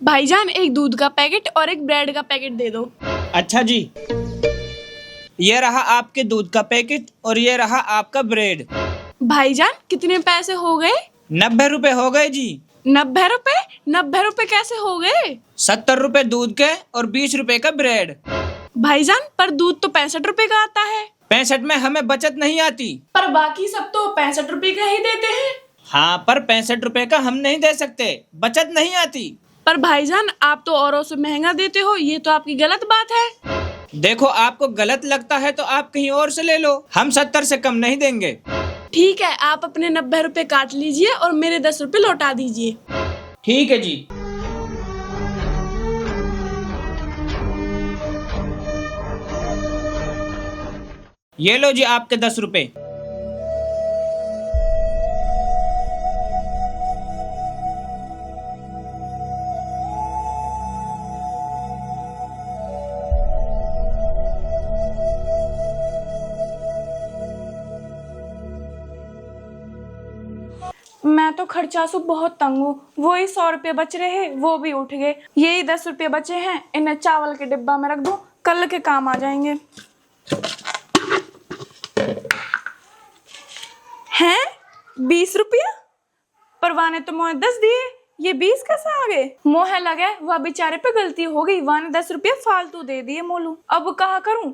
भाईजान एक दूध का पैकेट और एक ब्रेड का पैकेट दे दो। अच्छा जी, ये रहा आपके दूध का पैकेट और ये रहा आपका ब्रेड। भाईजान कितने पैसे हो गए? 90 रुपए हो गए जी। 90 रुपए? 90 रुपए कैसे हो गए? 70 रुपए दूध के और 20 रुपए का ब्रेड। भाईजान पर दूध तो 65 रुपए का आता है। 65 में हमें बचत नहीं आती। पर बाकी सब तो 65 रुपए का ही देते हैं। हाँ, पर 65 रुपए का हम नहीं दे सकते, बचत नहीं आती। पर भाईजान आप तो औरों से महंगा देते हो, ये तो आपकी गलत बात है। देखो, आपको गलत लगता है तो आप कहीं और से ले लो, हम 70 से कम नहीं देंगे। ठीक है, आप अपने 90 रुपए काट लीजिए और मेरे 10 रुपए लौटा दीजिए। ठीक है जी। ये लो जी आपके 10 रुपए। मैं तो खर्चा से बहुत तंग हूँ। वही 100 रुपये बच रहे हैं, वो भी उठ गए। यही 10 रुपये बचे हैं, इन्हें चावल के डिब्बा में रख दो, कल के काम आ जाएंगे। हैं 20 रुपया? परवाने तो मोहे 10 दिए, ये 20 कैसे आ गए? मोहे लगे वह बेचारे पे गलती हो गई, वाने 10 रुपया फालतू दे दिए मोलू। अब कहा करूं?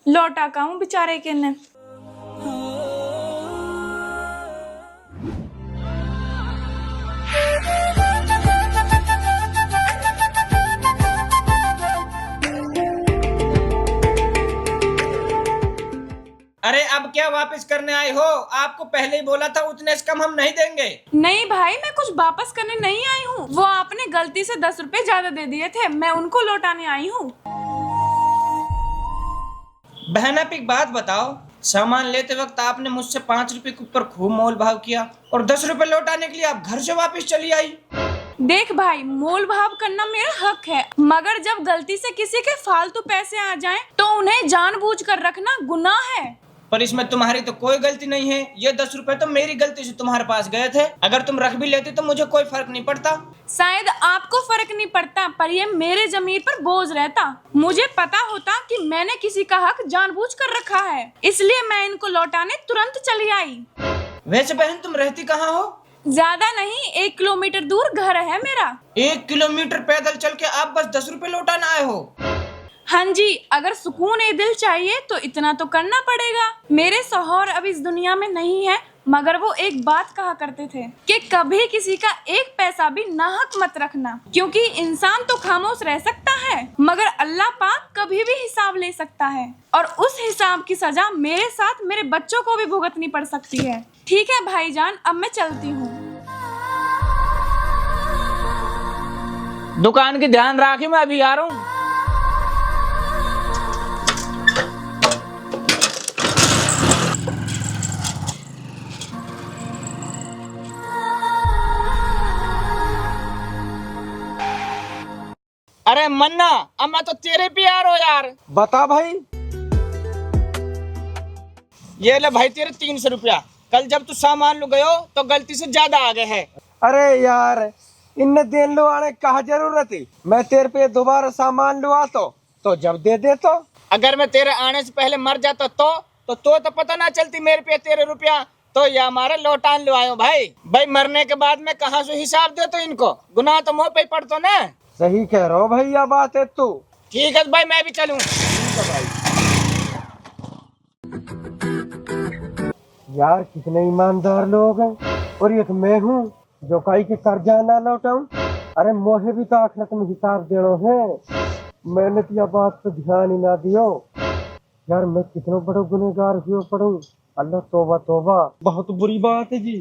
लौटा का हूँ बेचारे के ने। अरे अब क्या वापस करने आए हो? आपको पहले ही बोला था उतने से कम हम नहीं देंगे। नहीं भाई, मैं कुछ वापस करने नहीं आई हूँ। वो आपने गलती से 10 रुपए ज्यादा दे दिए थे, मैं उनको लौटाने आई हूँ। बहन, आप एक बात बताओ, सामान लेते वक्त आपने मुझसे 5 रुपए के ऊपर खूब मोल भाव किया और 10 रुपए लौटाने के लिए आप घर से वापस चली आई। देख भाई, मोल भाव करना मेरा हक है, मगर जब गलती से किसी के फालतू पैसे आ जाएं, तो उन्हें जानबूझकर रखना गुनाह है। पर इसमें तुम्हारी तो कोई गलती नहीं है। ये 10 रुपए तो मेरी गलती से तुम्हारे पास गए थे। अगर तुम रख भी लेती तो मुझे कोई फर्क नहीं पड़ता। शायद आपको फर्क नहीं पड़ता, पर ये मेरे जमीर पर बोझ रहता। मुझे पता होता कि मैंने किसी का हक जानबूझकर रखा है, इसलिए मैं इनको लौटाने तुरंत चली आई। वैसे बहन, तुम रहती कहाँ हो? ज्यादा नहीं, 1 किलोमीटर दूर घर है मेरा। 1 किलोमीटर पैदल चल के आप बस 10 रुपए लौटाने आए हो? हाँ जी, अगर सुकून ए दिल चाहिए तो इतना तो करना पड़ेगा। मेरे शौहर अब इस दुनिया में नहीं है, मगर वो एक बात कहा करते थे कि कभी किसी का एक पैसा भी नाहक मत रखना, क्योंकि इंसान तो खामोश रह सकता है, मगर अल्लाह पाक कभी भी हिसाब ले सकता है, और उस हिसाब की सजा मेरे साथ मेरे बच्चों को भी भुगतनी पड़ सकती है। ठीक है भाईजान, अब मैं चलती हूँ। दुकान की ध्यान रखी, मैं अभी आ रहा हूँ। अरे मन्ना, अब मैं तो तेरे पे यार हो यार। बता भाई। ये ले भाई तेरे 300 रुपया। कल जब तू सामान लो गयो तो गलती से ज्यादा आ गए है। अरे यार, इन्ने दिन लो आने कहा जरूरत है? मैं तेरे पे दोबारा सामान लुआ तो जब दे दे तो। अगर मैं तेरे आने से पहले मर जाता तो पता ना चलती मेरे पे तेरे रुपया। तो ये हमारे लौटान लो आयो भाई मरने के बाद में कहाँ से हिसाब दे तो इनको? गुनाह तो मुँह पे ही पड़तो ना। सही कह रहा हो भैया, बात है तू। ठीक है भाई, मैं भी चलूं। यार कितने ईमानदार लोग हैं, और एक मैं हूँ जो काई के कर्जा ना लौटाऊं। अरे मोहे भी तो आखिरत में हिसाब देना है, मैंने तो यह बात तो ध्यान ही ना दियो। यार मैं कितना बड़ा गुनहगार हुआ पड़ूं। अल्लाह तौबा तौबा, बहुत बुरी बात है जी।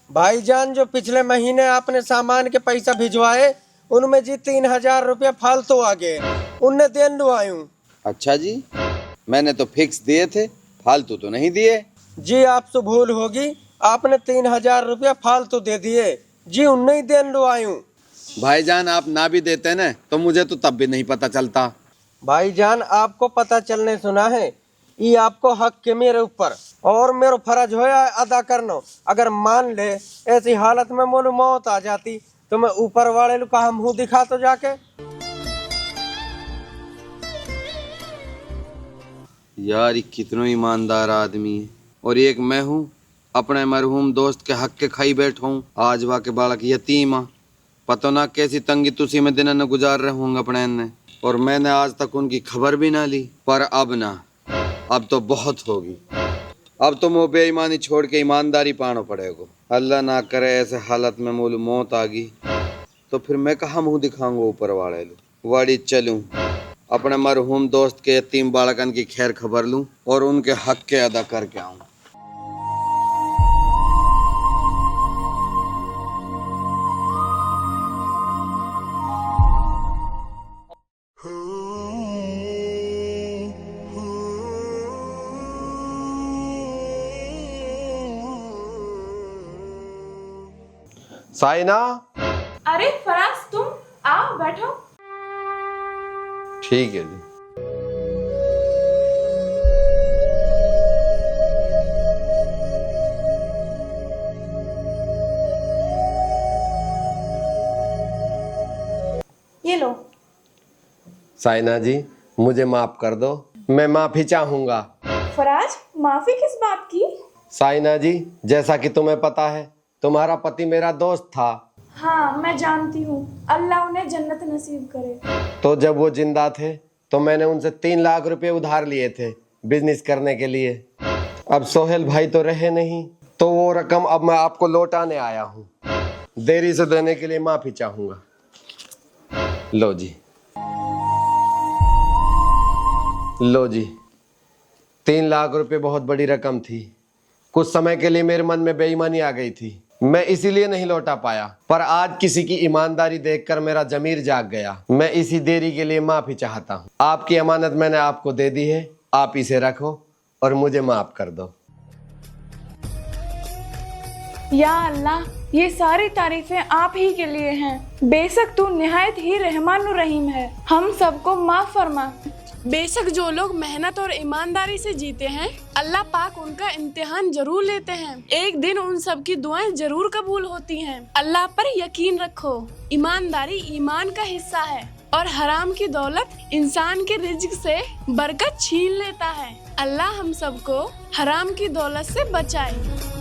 भाईजान, जो पिछले महीने आपने सामान के पैसा भिजवाए, उनमें जी 3000 रुपया फालतू आ गए, उनने देन लुआयूं। अच्छा जी, मैंने तो फिक्स दिए थे, फालतू तो नहीं दिए। जी आपसे भूल होगी, आपने 3000 रुपया फालतू दे दिए जी, उनने ही देन लुआयूं। भाईजान, आप ना भी देते ना तो मुझे तो तब भी नहीं पता चलता। भाईजान, आपको पता चलने सुना है, ये आपको हक के मेरे ऊपर, और मेरा फर्ज होया अदा करना। अगर मान ले ऐसी हालत में मोलू मौत आ जाती तो मैं ऊपर वाले लोग का मुंह दिखा तो जाके। यार ये कितनो ईमानदार आदमी है, और एक मैं हूँ अपने मरहूम दोस्त के हक के खाई बैठा हूँ। आज वाके बालक यतीम आ, पता ना कैसी तंगी तुसी में दिन न गुजार रहे होंगे अपने ने, और मैंने आज तक उनकी खबर भी ना ली। पर अब ना, अब तो बहुत होगी। अब तो मुँह बेईमानी छोड़ के ईमानदारी पाना पड़ेगा। अल्लाह ना करे ऐसे हालत में मोलू मौत आ गई तो फिर मैं कहाँ मुँह दिखाऊंगा ऊपर वाले लो। वाड़ी चलूँ अपने मरहूम दोस्त के यतीम बालकन की खैर खबर लूं और उनके हक के अदा करके आऊं। साइना। अरे फराज, तुम आओ बैठो। ठीक है जी। ये लो। साइना जी, मुझे माफ कर दो, मैं माफी चाहूंगा। फराज, माफी किस बात की? साइना जी, जैसा कि तुम्हें पता है तुम्हारा पति मेरा दोस्त था। हाँ, मैं जानती हूँ। अल्लाह उन्हें जन्नत नसीब करे। तो जब वो जिंदा थे तो मैंने उनसे 3 लाख रुपए उधार लिए थे बिजनेस करने के लिए। अब सोहेल भाई तो रहे नहीं, तो वो रकम अब मैं आपको लौटाने आया हूँ। देरी से देने के लिए माफी चाहूंगा। लो जी, लो जी। 3 लाख रुपए बहुत बड़ी रकम थी। कुछ समय के लिए मेरे मन में बेईमानी आ गई थी, मैं इसीलिए नहीं लौटा पाया। पर आज किसी की ईमानदारी देखकर मेरा जमीर जाग गया। मैं इसी देरी के लिए माफी चाहता हूँ। आपकी अमानत मैंने आपको दे दी है, आप इसे रखो और मुझे माफ कर दो। या अल्लाह, ये सारी तारीफें आप ही के लिए हैं। बेशक तू निहायत ही रहमान रहीम है, हम सबको माफ फरमा। बेशक जो लोग मेहनत और ईमानदारी से जीते हैं, अल्लाह पाक उनका इम्तिहान जरूर लेते हैं। एक दिन उन सब की दुआएं जरूर कबूल होती हैं। अल्लाह पर यकीन रखो, ईमानदारी ईमान का हिस्सा है और हराम की दौलत इंसान के रिज्क से बरकत छीन लेता है। अल्लाह हम सबको हराम की दौलत से बचाए।